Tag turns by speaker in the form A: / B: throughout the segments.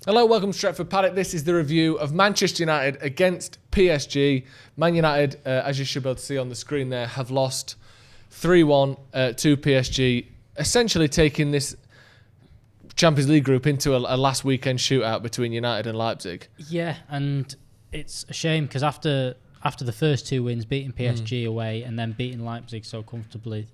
A: Hello, welcome to Stretford Paddock. This is the review of Manchester United against PSG. Man United, as you should be able to see on the screen there, have lost 3-1 to PSG, essentially taking this Champions League group into a last weekend shootout between United and Leipzig.
B: Yeah, and it's a shame because after the first two wins, beating PSG away and then beating Leipzig so comfortably,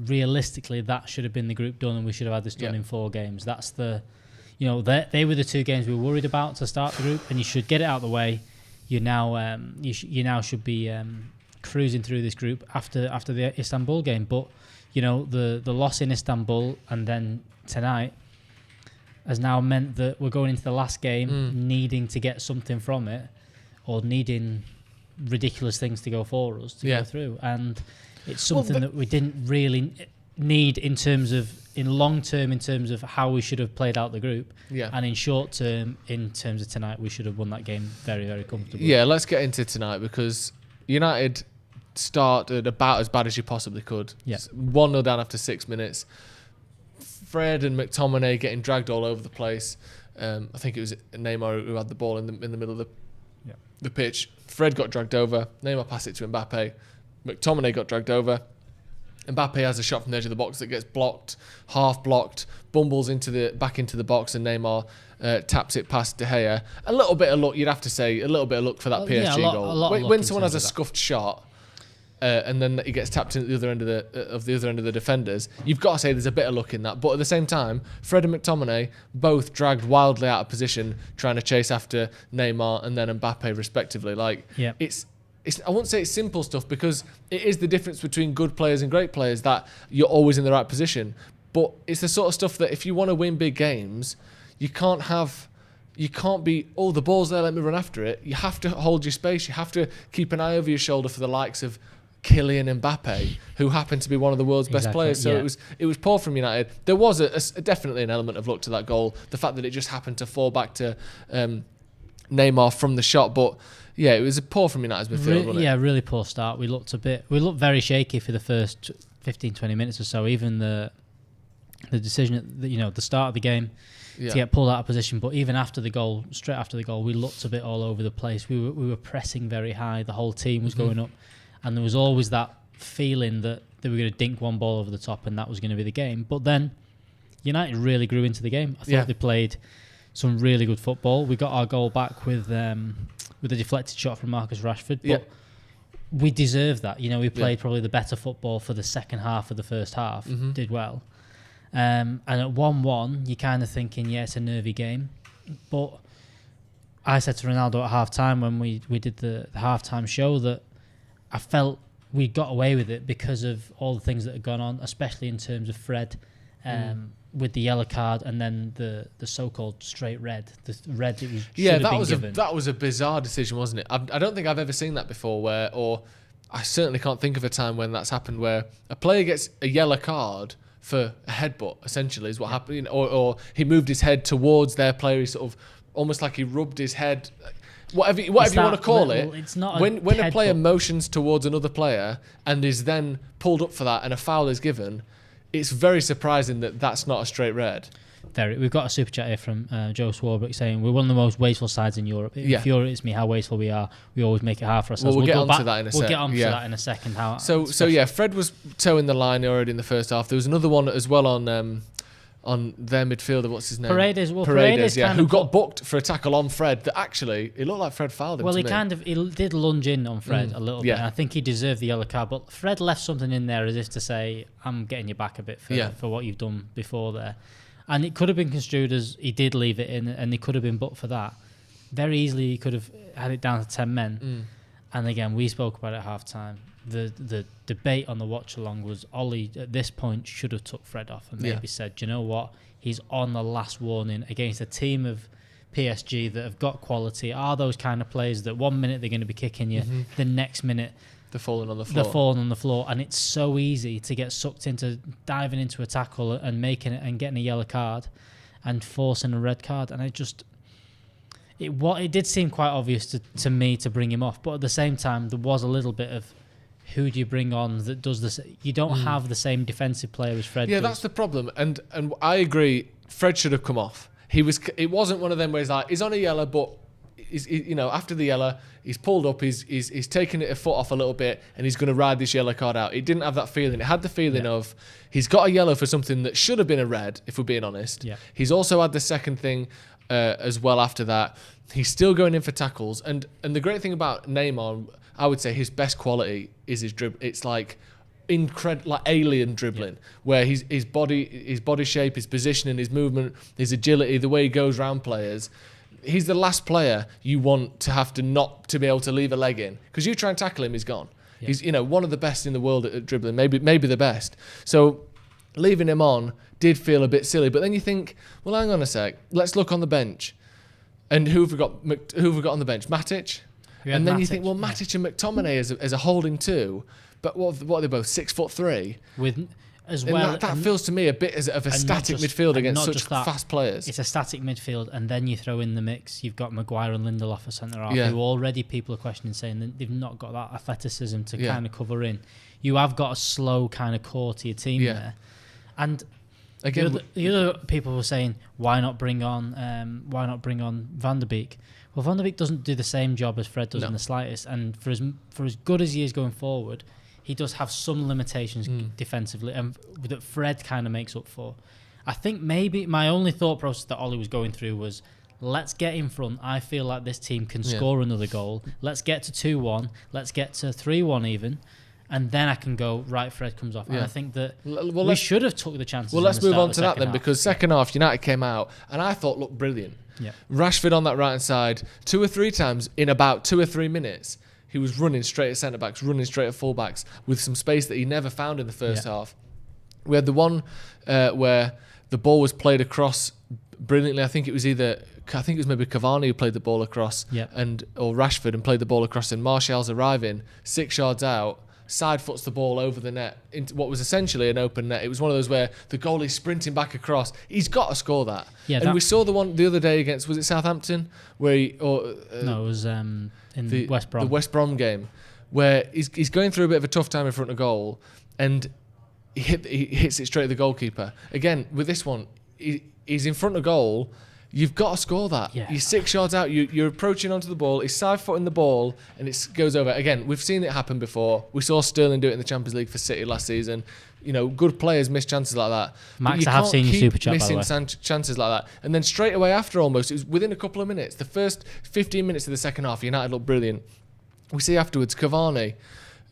B: realistically that should have been the group done and we should have had this done in 4 games. That's they were the 2 games we were worried about to start the group, and you should get it out of the way. You now should be cruising through this group after the Istanbul game. But the loss in Istanbul and then tonight has now meant that we're going into the last game needing to get something from it, or needing ridiculous things to go for us to go through. And it's something that we didn't really need in long term in terms of how we should have played out the group. Yeah. And in short term, in terms of tonight, we should have won that game very, very comfortably.
A: Yeah, let's get into tonight because United started about as bad as you possibly could. Yeah. 1-0 down after 6 minutes. Fred and McTominay getting dragged all over the place. I think it was Neymar who had the ball in the middle of the pitch. Fred got dragged over. Neymar passed it to Mbappe. McTominay got dragged over. Mbappe has a shot from the edge of the box that gets blocked, half blocked, bumbles back into the box, and Neymar taps it past De Gea. A little bit of luck, you'd have to say, a little bit of luck for that PSG goal. When someone has a scuffed shot, and then he gets tapped in at the other end of the defenders, you've got to say there's a bit of luck in that. But at the same time, Fred and McTominay both dragged wildly out of position, trying to chase after Neymar and then Mbappe, respectively. I won't say it's simple stuff because it is the difference between good players and great players that you're always in the right position. But it's the sort of stuff that if you want to win big games, you can't be, the ball's there, let me run after it. You have to hold your space. You have to keep an eye over your shoulder for the likes of Kylian Mbappe, who happened to be one of the world's best players. So it was poor from United. There was definitely an element of luck to that goal. The fact that it just happened to fall back to Neymar from the shot, but yeah, it was a poor from United's midfield, wasn't it?
B: Yeah, really poor start. We looked very shaky for the first 15-20 minutes or so. Even the decision at the start of the game to get pulled out of position, but even after the goal, straight after the goal, we looked a bit all over the place. We were pressing very high. The whole team was going up, and there was always that feeling that they were going to dink one ball over the top, and that was going to be the game. But then United really grew into the game. I thought they played some really good football. We got our goal back with a deflected shot from Marcus Rashford, but we deserved that. We played probably the better football for the second half of the first half, did well. And at 1-1, you're kind of thinking, it's a nervy game. But I said to Ronaldo at half-time when we did the half-time show that I felt we got away with it because of all the things that had gone on, especially in terms of Fred, with the yellow card and then the so-called straight red, the red that should have been given.
A: That was a bizarre decision, wasn't it? I don't think I've ever seen that before, or I certainly can't think of a time when that's happened, where a player gets a yellow card for a headbutt, essentially, is what happened, or he moved his head towards their player. He sort of almost like he rubbed his head. Whatever you want to call it,
B: it's not
A: when a player motions towards another player and is then pulled up for that and a foul is given, it's very surprising that that's not a straight red.
B: We've got a super chat here from Joe Swarbrick saying we're one of the most wasteful sides in Europe. It infuriates me how wasteful we are. We always make it hard for ourselves.
A: We'll get onto that in a second.
B: We'll get onto that in a second.
A: Fred was towing the line already in the first half. There was another one as well on their midfielder. What's his name?
B: Paredes,
A: who got booked for a tackle on Fred. That actually, it looked like Fred fouled him.
B: Well, he did lunge in on Fred a little bit. And I think he deserved the yellow card, but Fred left something in there as if to say, "I'm getting you back a bit for what you've done before there." And it could have been construed as he did leave it in, and he could have been booked for that. Very easily, he could have had it down to 10 men. And again, we spoke about it at half-time. The debate on the watch-along was Ollie, at this point, should have took Fred off and maybe said, "Do you know what? He's on the last warning against a team of PSG that have got quality, are those kind of players that 1 minute they're going to be kicking you, the next minute
A: they're falling on the floor. And it's so easy to get sucked into diving into a tackle and making it and getting a yellow card and forcing a red card. And it did seem quite obvious to me to bring him off, but at the same time there was a little bit of, who do you bring on that does this? You don't have the same defensive player as Fred does. That's the problem. And I agree, Fred should have come off. It wasn't one of them where he's on a yellow, but after the yellow, he's pulled up, he's taken it a foot off a little bit, and he's going to ride this yellow card out. It didn't have that feeling. It had the feeling of he's got a yellow for something that should have been a red, if we're being honest. Yeah. He's also had the second thing as well after that. He's still going in for tackles, and the great thing about Neymar, I would say his best quality is his dribble. It's like alien dribbling, where his body shape, his positioning, his movement, his agility, the way he goes around players. He's the last player you want to have to not to be able to leave a leg in, because you try and tackle him, he's gone. Yeah. He's one of the best in the world at dribbling, maybe the best. So leaving him on did feel a bit silly. But then you think, well, hang on a sec, let's look on the bench, and who have we got on the bench? Matic. And then you think, well, Matic and McTominay as a holding two, but what are they both 6'3"
B: with. As
A: and
B: well,
A: that feels to me a bit of a static midfield against such fast players.
B: It's a static midfield, and then you throw in the mix. You've got Maguire and Lindelof at centre half, who already people are questioning, saying that they've not got that athleticism to kind of cover in. You have got a slow kind of core to your team there, and again, the other people were saying, why not bring on Van der Beek? Well, Van der Beek doesn't do the same job as Fred does in the slightest, and for as good as he is going forward, he does have some limitations defensively, and that Fred kind of makes up for. I think maybe my only thought process that Ollie was going through was, let's get in front. I feel like this team can score another goal. Let's get to 2-1. Let's get to 3-1 even. And then I can go, right, Fred comes off. And I think that we should have took the chances.
A: Well, let's move on to that then, because second half, United came out, and I thought looked brilliant. Yeah. Rashford on that right-hand side, 2 or 3 times in about 2 or 3 minutes, he was running straight at centre-backs, running straight at full-backs, with some space that he never found in the first half. We had the one where the ball was played across brilliantly. I think it was maybe Cavani who played the ball across, or Rashford, and played the ball across, and Martial's arriving 6 yards out, side foots the ball over the net into what was essentially an open net. It was one of those where the goalie's sprinting back across. He's got to score that. Yeah, and we saw the one the other day against, was it Southampton? No,
B: it was in the West Brom.
A: The West Brom game, where he's going through a bit of a tough time in front of goal, and he hits it straight at the goalkeeper. Again, with this one, he's in front of goal. You've got to score that. Yeah. You're 6 yards out. You're approaching onto the ball. He's side-footing the ball, and it goes over. Again, we've seen it happen before. We saw Sterling do it in the Champions League for City last season. Good players miss chances like that.
B: Max, I have seen you super chat, by the way.
A: Missing chances like that. And then straight away after, almost, it was within a couple of minutes. The first 15 minutes of the second half, United looked brilliant. We see afterwards Cavani,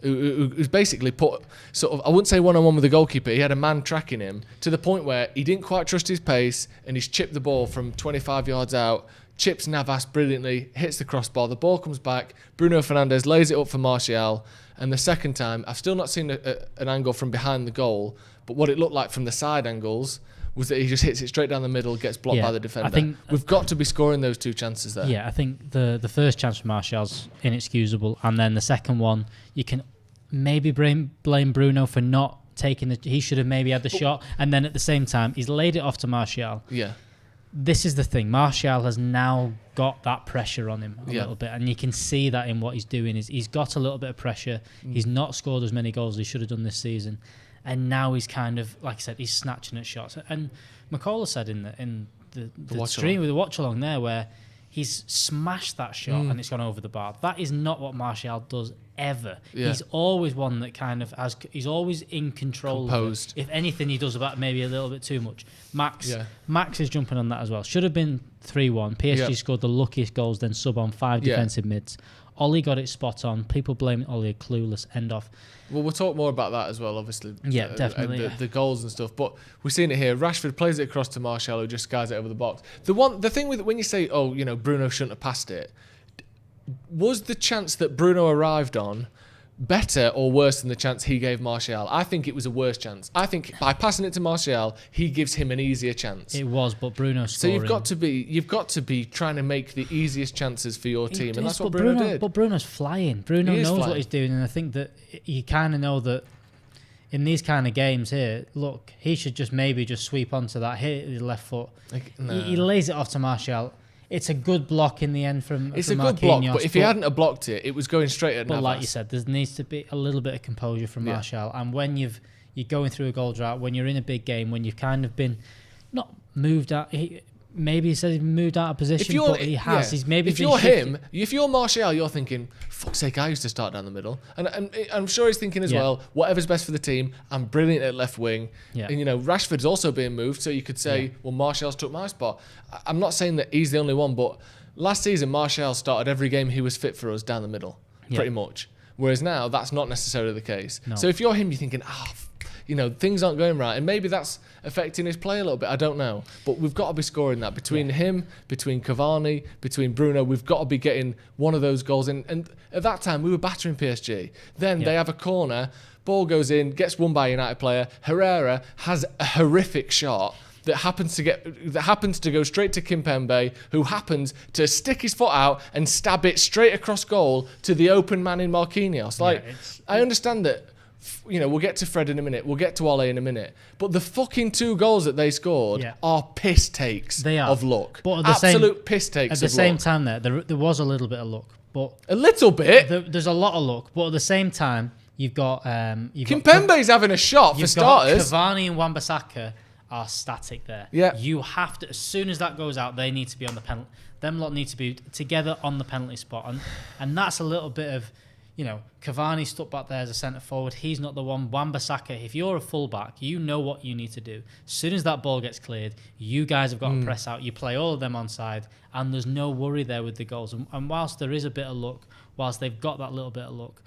A: who's basically put sort of, I wouldn't say one-on-one with the goalkeeper, he had a man tracking him to the point where he didn't quite trust his pace, and he's chipped the ball from 25 yards out, chips Navas brilliantly, hits the crossbar, the ball comes back, Bruno Fernandes lays it up for Martial, and the second time, I've still not seen an angle from behind the goal, but what it looked like from the side angles was that he just hits it straight down the middle, gets blocked by the defender. I think we've got to be scoring those 2 chances there.
B: Yeah, I think the first chance from Martial's inexcusable, and then the second one, you can maybe blame Bruno for not taking he should have maybe had the shot, and then at the same time, he's laid it off to Martial.
A: Yeah.
B: This is the thing. Martial has now got that pressure on him a little bit, and you can see that in what he's doing. He's got a little bit of pressure. He's not scored as many goals as he should have done this season, and now he's kind of, like I said, he's snatching at shots. And McCullough said in the stream with the watch along there, where he's smashed that shot and it's gone over the bar. That is not what Martial does ever. Yeah. He's always one that kind of he's always in control.
A: Composed.
B: If anything, he does about maybe a little bit too much. Max is jumping on that as well. Should have been 3-1. PSG scored the luckiest goals, then sub on 5 defensive mids. Ollie got it spot on. People blaming Ollie, clueless, end off.
A: Well, we'll talk more about that as well, obviously.
B: Yeah, definitely.
A: The goals and stuff. But we've seen it here. Rashford plays it across to Martial, who just skies it over the box. The thing with when you say, Bruno shouldn't have passed it, was the chance that Bruno arrived on better or worse than the chance he gave Martial? I think it was a worse chance. I think by passing it to Martial, he gives him an easier chance.
B: It was, but Bruno scoring.
A: So you've got to be trying to make the easiest chances for your team, and that's what Bruno did.
B: But Bruno's flying. Bruno knows what he's doing, and I think that you kind of know that in these kind of games here, look, he should just sweep onto that, hit his left foot. He lays it off to Martial. It's a good block in the end from
A: It's a good block, but if he hadn't have blocked it, it was going straight at Navas.
B: But like you said, there needs to be a little bit of composure from Martial. And when you're going through a goal drought, when you're in a big game, when you've kind of been not moved out, maybe he says he's moved out of position, but he has. He's maybe
A: if you're him, if you're Martial, you're thinking, fuck's sake, I used to start down the middle. And I'm sure he's thinking as well, whatever's best for the team, I'm brilliant at left wing.
B: Yeah.
A: And, Rashford's also being moved, so you could say, well, Martial's took my spot. I'm not saying that he's the only one, but last season, Martial started every game he was fit for us down the middle, pretty much. Whereas now, that's not necessarily the case. No. So if you're him, you're thinking, things aren't going right. And maybe that's affecting his play a little bit. I don't know. But we've got to be scoring that. Between him, between Cavani, between Bruno, we've got to be getting one of those goals in. And at that time, we were battering PSG. Then they have a corner, ball goes in, gets won by a United player. Herrera has a horrific shot that happens to go straight to Kimpembe, who happens to stick his foot out and stab it straight across goal to the open man in Marquinhos. I understand that, we'll get to Fred in a minute, we'll get to Ole in a minute, but the fucking 2 goals that they scored are piss takes of luck.
B: But
A: absolute piss takes
B: at the same time there was a little bit of luck. But
A: a little bit?
B: There's a lot of luck, but at the same time, you've got...
A: Kimpembe's having a shot, for starters.
B: Cavani and Wan-Bissaka are static there.
A: Yeah.
B: You have to, as soon as that goes out, they need to be on the penalty. Them lot need to be together on the penalty spot. And that's a little bit of, Cavani stuck back there as a centre forward. He's not the one. Wan-Bissaka, if you're a fullback, you know what you need to do. As soon as that ball gets cleared, you guys have got to press out. You play all of them onside, and there's no worry there with the goals. And whilst there is a bit of luck, whilst they've got that little bit of luck,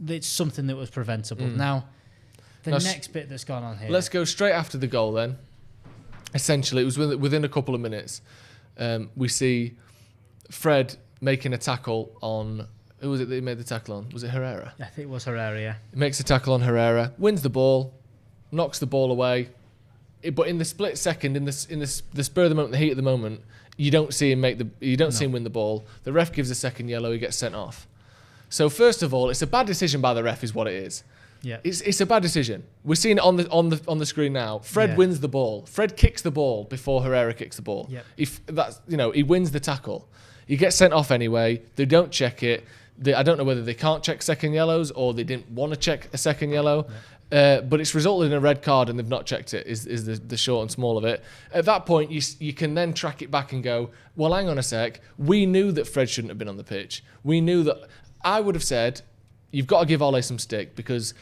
B: it's something that was preventable. Now, next bit that's gone on here.
A: Let's go straight after the goal then. Essentially, it was within a couple of minutes. We see Fred making a tackle on... Who was it that he made the tackle on? Was it Herrera?
B: I think it was Herrera, yeah.
A: He makes a tackle on Herrera, wins the ball, knocks the ball away. But in the split second, in the spur of the moment, the heat of the moment, you don't see him see him win the ball. The ref gives a second yellow, he gets sent off. So first of all, it's a bad decision by the ref, is what it is.
B: Yeah,
A: it's a bad decision. We're seeing it on the screen now. Fred wins the ball. Fred kicks the ball before Herrera kicks the ball.
B: Yep.
A: He wins the tackle. He gets sent off anyway. They don't check it. I don't know whether they can't check second yellows or they didn't want to check a second yellow. Yeah. But it's resulted in a red card and they've not checked it. Is the short and small of it. At that point, you can then track it back and go, well, hang on a sec. We knew that Fred shouldn't have been on the pitch. We knew that. I would have said, you've got to give Ole some stick, because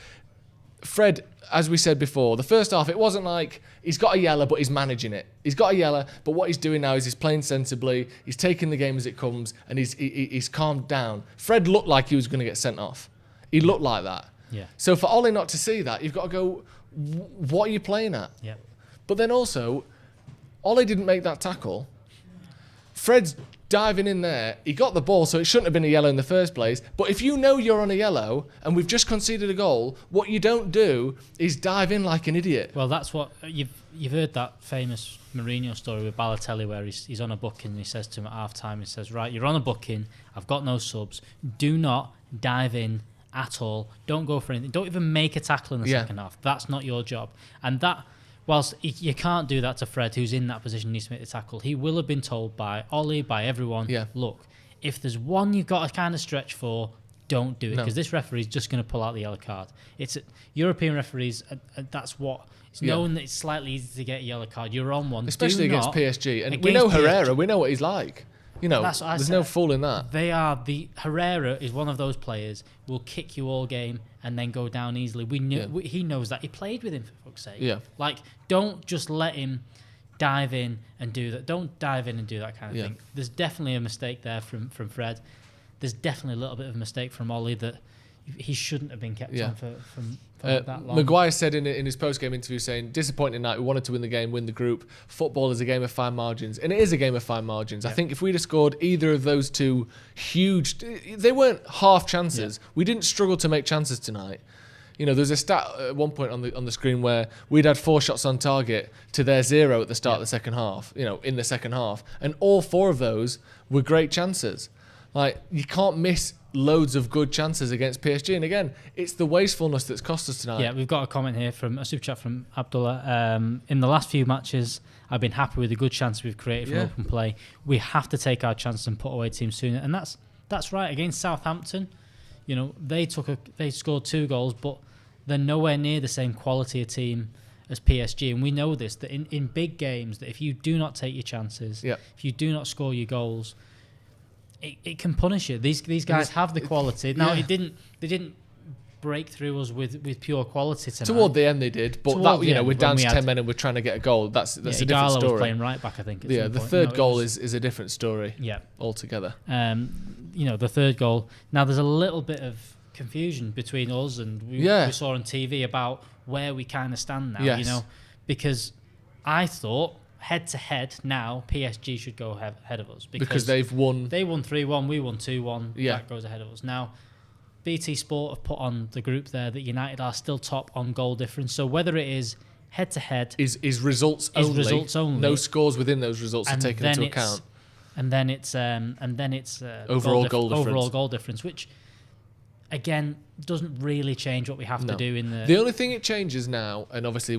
A: Fred, as we said before, the first half, it wasn't like he's got a yellow, but he's managing it. He's got a yellow, but what he's doing now is he's playing sensibly. He's taking the game as it comes, and he's calmed down. Fred looked like he was going to get sent off. He looked like that.
B: Yeah.
A: So for Ole not to see that, you've got to go, what are you playing at?
B: Yeah.
A: But then also, Ole didn't make that tackle. Fred's diving in there. He got the ball, so it shouldn't have been a yellow in the first place. But if you know you're on a yellow and we've just conceded a goal, what you don't do is dive in like an idiot.
B: Well, that's what you've heard, that famous Mourinho story with Balotelli, where he's on a booking and he says to him at half time, he says, right, you're on a booking, I've got no subs, do not dive in at all, don't go for anything, don't even make a tackle in the second half. That's not your job. And that, whilst you can't do that to Fred, who's in that position, needs to make the tackle, he will have been told by Ole, by everyone, look, if there's one you've got to kind of stretch for, don't do it, because this referee's just going to pull out the yellow card. It's European referees, that's what it's known, that it's slightly easy to get a yellow card. You're on one,
A: especially against PSG, and we know Herrera. We know what he's like. There's no fooling that.
B: Herrera is one of those players will kick you all game and then go down easily. He knows that. He played with him, for fuck's sake.
A: Yeah.
B: Like, don't just let him dive in and do that. Don't dive in and do that kind of thing. There's definitely a mistake there from Fred. There's definitely a little bit of a mistake from Ole that he shouldn't have been kept on for that long.
A: Maguire said in his post-game interview, saying, disappointing night, we wanted to win the game, win the group. Football is a game of fine margins. And it is a game of fine margins. I think if we'd have scored either of those two huge... They weren't half chances. We didn't struggle to make chances tonight. There's a stat at one point on the screen where we'd had 4 shots on target to their 0 at the start of the second half, in the second half. And all 4 of those were great chances. Like, you can't miss loads of good chances against PSG. And again, it's the wastefulness that's cost us tonight.
B: Yeah, we've got a comment here from a super chat from Abdullah. In the last few matches, I've been happy with the good chances we've created from open play. We have to take our chances and put away teams sooner. And that's right. Against Southampton, they scored 2 goals, but they're nowhere near the same quality of team as PSG, and we know this, that in big games, that if you do not take your chances, if you do not score your goals, it can punish you. These guys have the quality. Now they didn't break through us with pure quality tonight.
A: Toward the end they did, but we're down to 10 men and we're trying to get a goal. That's a different story.
B: Was playing right back, I think.
A: The third goal is a different story. Altogether.
B: The third goal. Now there's a little bit of confusion between us and we saw on TV about where we kind of stand now.
A: Yes.
B: Because I thought head to head now PSG should go ahead of us
A: because they've won.
B: They won 3-1, we won 2-1. That goes ahead of us now. BT Sport have put on the group there that United are still top on goal difference. So whether it is head to head,
A: is results only. No scores within those results are taken into account.
B: And then it's
A: overall goal
B: difference, which again doesn't really change what we have to do in the.
A: The only thing it changes now, and obviously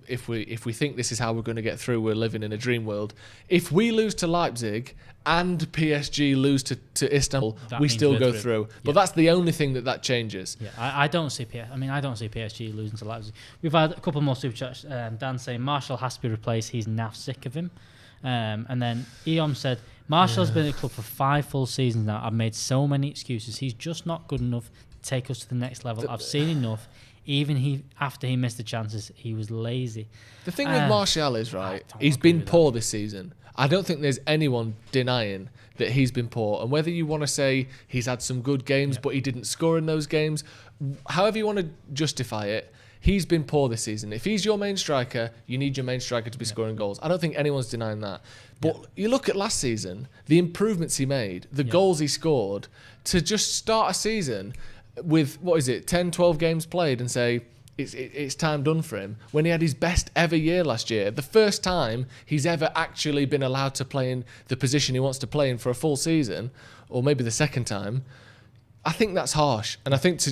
A: if we think this is how we're going to get through, we're living in a dream world. If we lose to Leipzig and PSG lose to Istanbul, we still go through. But that's the only thing that changes.
B: Yeah, I don't see PSG losing to Leipzig. We've had a couple more super chats. Dan saying Martial has to be replaced. He's naff sick of him. And then Eom said Martial's been at the club for 5 full seasons now. I've made so many excuses. He's just not good enough to take us to the next level. I've seen enough. Even after he missed the chances, he was lazy.
A: The thing with Martial is, right, he's been poor this season. I don't think there's anyone denying that he's been poor. And whether you want to say he's had some good games, but he didn't score in those games, however you want to justify it, he's been poor this season. If he's your main striker, you need your main striker to be scoring goals. I don't think anyone's denying that. But you look at last season, the improvements he made, the goals he scored, to just start a season with, 10, 12 games played and say, it's time done for him, when he had his best ever year last year. The first time he's ever actually been allowed to play in the position he wants to play in for a full season, or maybe the second time. I think that's harsh. And I think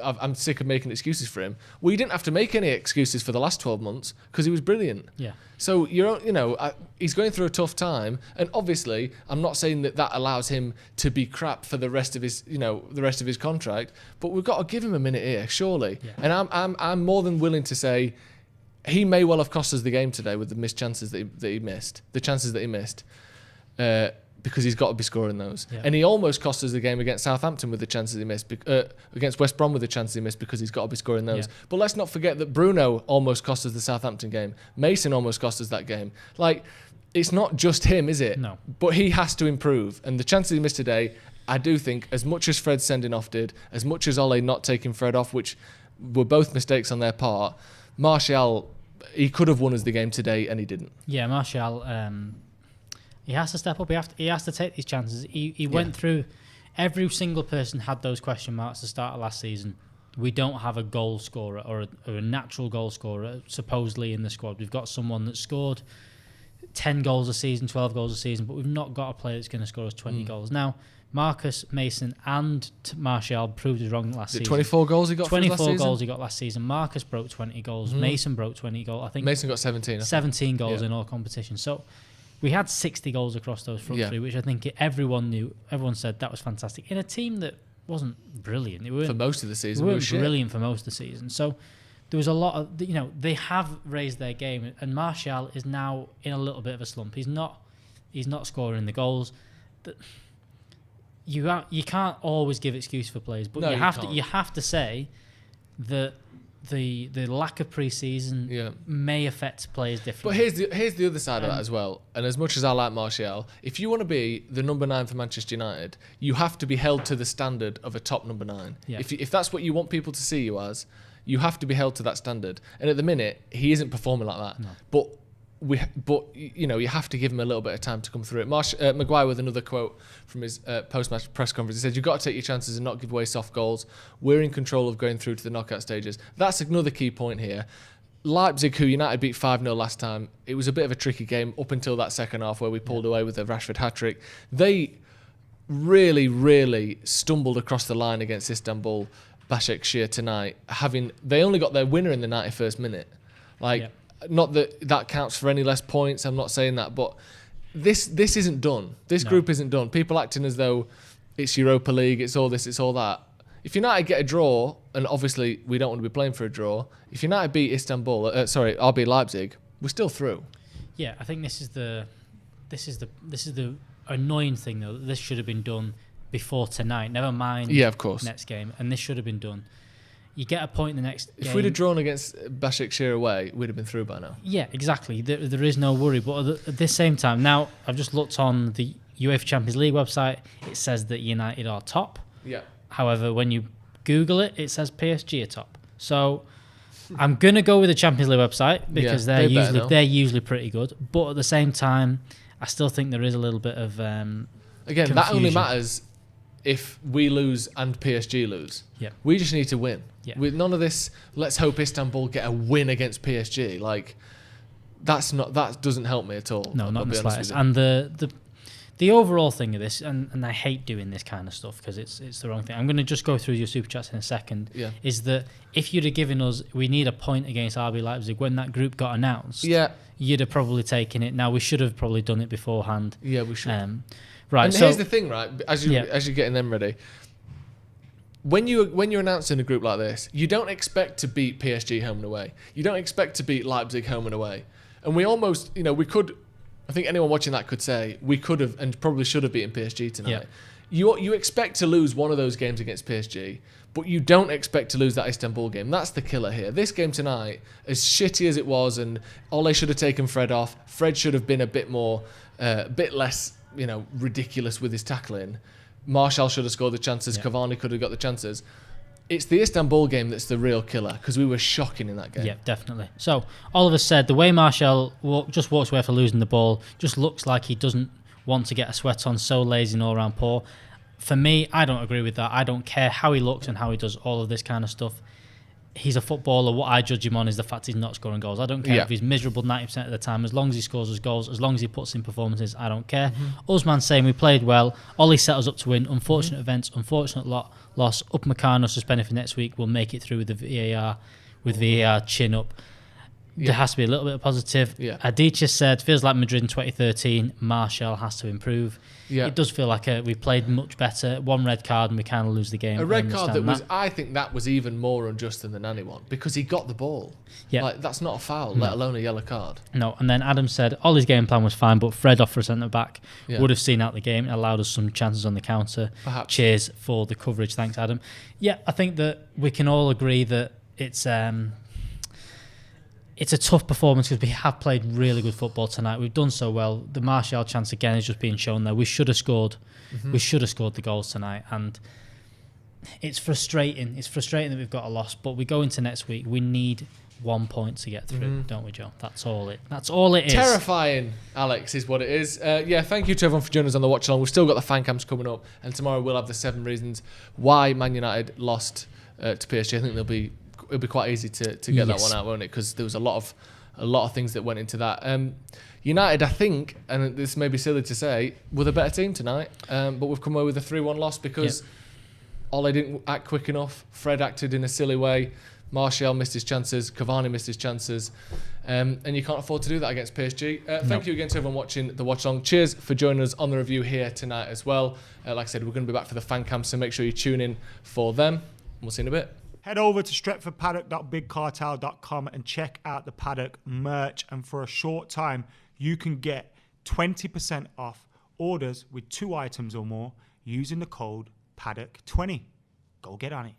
A: I'm sick of making excuses for him. Well, you didn't have to make any excuses for the last 12 months because he was brilliant.
B: Yeah.
A: So, he's going through a tough time. And obviously, I'm not saying that allows him to be crap for the rest of his contract, but we've got to give him a minute here, surely. Yeah. And I'm more than willing to say he may well have cost us the game today with the missed chances that he missed, the chances that he missed. Because he's got to be scoring those. Yeah. And he almost cost us the game against Southampton with the chances he missed, against West Brom with the chances he missed, because he's got to be scoring those. Yeah. But let's not forget that Bruno almost cost us the Southampton game. Mason almost cost us that game. Like, it's not just him, is it?
B: No.
A: But he has to improve. And the chances he missed today, I do think, as much as Fred's sending off did, as much as Ole not taking Fred off, which were both mistakes on their part, Martial, he could have won us the game today and he didn't.
B: Yeah, Martial... he has to step up. He has to take these chances. He went through... Every single person had those question marks at the start of last season. We don't have a goal scorer or a natural goal scorer supposedly in the squad. We've got someone that scored 10 goals a season, 12 goals a season, but we've not got a player that's going to score us 20 goals. Now, Marcus, Mason and Martial proved us wrong last season.
A: 24 goals he got
B: 24
A: last season?
B: Goals he got last season. Marcus broke 20 goals. Mason broke 20 goals. I think
A: Mason got 17.
B: 17 goals in all competitions. So... we had 60 goals across those front three, which I think everyone knew. Everyone said that was fantastic. In a team that wasn't brilliant.
A: For most of the season.
B: They weren't brilliant for most of the season. So there was a lot of... they have raised their game. And Martial is now in a little bit of a slump. He's not scoring the goals. You can't always give excuse for players. But you have to say that... The lack of pre-season may affect players differently.
A: But here's the other side of that as well. And as much as I like Martial, if you want to be the number 9 for Manchester United, you have to be held to the standard of a top number 9. Yeah. If that's what you want people to see you as, you have to be held to that standard. And at the minute, he isn't performing like that. No. But you have to give him a little bit of time to come through it. Maguire with another quote from his post-match press conference. He said, "You've got to take your chances and not give away soft goals. We're in control of going through to the knockout stages." That's another key point here. Leipzig, who United beat 5-0 last time, it was a bit of a tricky game up until that second half where we pulled away with a Rashford hat-trick. They really, really stumbled across the line against Istanbul Başakşehir tonight. They only got their winner in the 91st minute. Not that counts for any less points. I'm not saying that, but this isn't done. This group isn't done. People acting as though it's Europa League, it's all this, it's all that. If United get a draw, and obviously we don't want to be playing for a draw, if United beat RB Leipzig, we're still through.
B: Yeah, I think this is the annoying thing though. That this should have been done before tonight. Never mind.
A: Yeah, of course.
B: Next game, and this should have been done. You get a point in the next game.
A: If we'd have drawn against Başakşehir away, we'd have been through by now.
B: Yeah, exactly. There is no worry. But at the same time, now I've just looked on the UEFA Champions League website. It says that United are top.
A: Yeah.
B: However, when you Google it, it says PSG are top. So I'm gonna go with the Champions League website because they're usually pretty good. But at the same time, I still think there is a little bit of
A: again,
B: confusion.
A: That only matters if we lose and PSG lose.
B: Yeah.
A: We just need to win.
B: Yeah.
A: With none of this, let's hope Istanbul get a win against PSG. Like, that doesn't help me at all.
B: No, not in the slightest. And the overall thing of this, and I hate doing this kind of stuff because it's the wrong thing. I'm going to just go through your super chats in a second.
A: Yeah.
B: Is that if you'd have given us, we need a point against RB Leipzig when that group got announced.
A: Yeah.
B: You'd have probably taken it. Now we should have probably done it beforehand.
A: Yeah, we should.
B: Right.
A: And here's the thing, right? As you're getting them ready, when you're announcing a group like this, you don't expect to beat PSG home and away. You don't expect to beat Leipzig home and away. And we almost, we could. I think anyone watching that could say we could have and probably should have beaten PSG tonight. Yeah. You expect to lose one of those games against PSG, but you don't expect to lose that Istanbul game. That's the killer here. This game tonight, as shitty as it was, and Ole should have taken Fred off. Fred should have been a bit less, ridiculous with his tackling. Martial should have scored the chances. Yeah. Cavani could have got the chances. It's the Istanbul game that's the real killer because we were shocking in that game.
B: Yeah, definitely. So Oliver said the way Martial just walks away after losing the ball just looks like he doesn't want to get a sweat on, so lazy and all around poor. For me, I don't agree with that. I don't care how he looks and how he does all of this kind of stuff. He's a footballer. What I judge him on is the fact he's not scoring goals. I don't care if he's miserable 90% of the time. As long as he scores his goals, as long as he puts in performances, I don't care. Usman saying we played well. Ollie set us up to win. Unfortunate events, unfortunate loss. Upamecano suspended for next week. We'll make it through with the VAR, chin up. There has to be a little bit of positive. Yeah. Adichie said, feels like Madrid in 2013. Martial has to improve. Yeah. It does feel like we played much better. One red card and we kind of lose the game.
A: A red card I think that was even more unjust than the Nani one because he got the ball. Yeah. Like, that's not a foul, let alone a yellow card.
B: No, and then Adam said, Ollie's game plan was fine, but Fred off for a centre-back would have seen out the game and allowed us some chances on the counter.
A: Perhaps.
B: Cheers for the coverage. Thanks, Adam. Yeah, I think that we can all agree that it's a tough performance because we have played really good football tonight. We've done so well. The Martial chance again is just being shown there. We should have scored. We should have scored the goals tonight, and it's frustrating. It's frustrating that we've got a loss, but we go into next week. We need 1 point to get through, don't we, Joe? That's all it is.
A: Terrifying, Alex, is what it is. Thank you to everyone for joining us on the watch along. We've still got the fan cams coming up, and tomorrow we'll have the 7 reasons why Man United lost to PSG. I think it'll be quite easy to get that one out, won't it? Because there was a lot of things that went into that. United, I think, and this may be silly to say, were the better team tonight, but we've come away with a 3-1 loss because Ole didn't act quick enough. Fred acted in a silly way. Martial missed his chances. Cavani missed his chances. And you can't afford to do that against PSG. Thank you again to everyone watching the watch along. Cheers for joining us on the review here tonight as well. Like I said, we're going to be back for the fan cam, so make sure you tune in for them. We'll see you in a bit.
C: Head over to stretfordpaddock.bigcartel.com and check out the Paddock merch. And for a short time, you can get 20% off orders with 2 items or more using the code Paddock20. Go get on it.